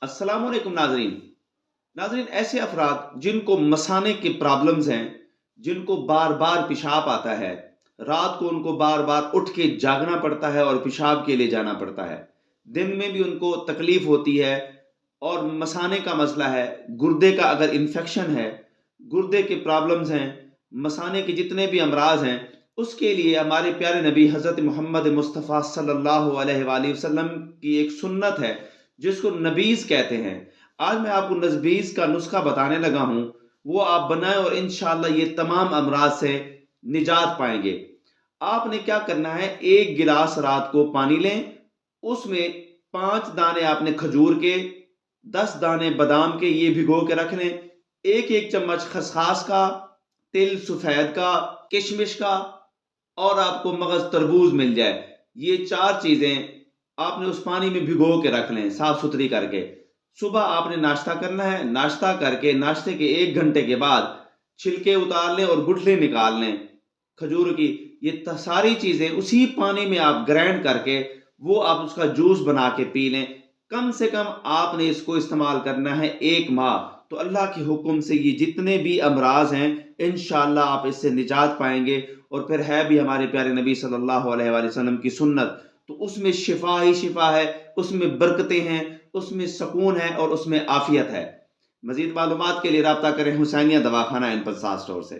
अस्सलाम वालेकुम नाजरीन। नाजरीन, ऐसे अफराद जिनको मसाने की प्रॉब्लम्स हैं, जिनको बार बार पेशाब आता है, रात को उनको बार बार उठ के जागना पड़ता है और पेशाब के लिए जाना पड़ता है, दिन में भी उनको तकलीफ होती है और मसाने का मसला है, गुर्दे का अगर इन्फेक्शन है, गुर्दे के प्रॉब्लम्स हैं, मसाने के जितने भी अमराज हैं, उसके लिए हमारे प्यारे नबी हज़रत मोहम्मद मुस्तफ़ा सल्लल्लाहु अलैहि वसल्लम की एक सुन्नत है जिसको नबीज़ कहते हैं। आज मैं आपको नबीज़ का नुस्खा बताने लगा हूँ, वो आप बनाएँ और इंशाअल्लाह ये तमाम अमराज से निजात पाएँगे। आपने क्या करना है, 1 गिलास रात को पानी लें, उसमें 5 दाने आपने खजूर के, 10 दाने बादाम के ये भिगो के रख लें, 1-1 चम्मच खसखास का, तिल सफ़ेद का, किशमिश का और आपको मगज़ तरबूज मिल जाए। ये 4 चीज़ें आपने उस पानी में भिगो के रख लें साफ सुथरी करके। सुबह आपने नाश्ता करना है, नाश्ता करके नाश्ते के 1 घंटे के बाद छिलके उतार लें और गुठली निकाल लें खजूर की। ये सारी चीज़ें उसी पानी में आप ग्राइंड करके वो आप उसका जूस बना के पी लें। कम से कम आपने इसको इस्तेमाल करना है 1 माह। तो अल्लाह के हुक्म से ये जितने भी अमराज हैं इंशाअल्लाह आप इससे निजात पाएंगे। और फिर है भी हमारे प्यारे नबी सल्लल्लाहु अलैहि वसल्लम की सुन्नत, तो उसमें शिफा ही शिफा है, उसमें बरकतें हैं, उसमें सुकून है और उसमें आफियत है। मजीद मालूमात के लिए राब्ता करें हुसैनिया दवाखाना एंड पंसार स्टोर से।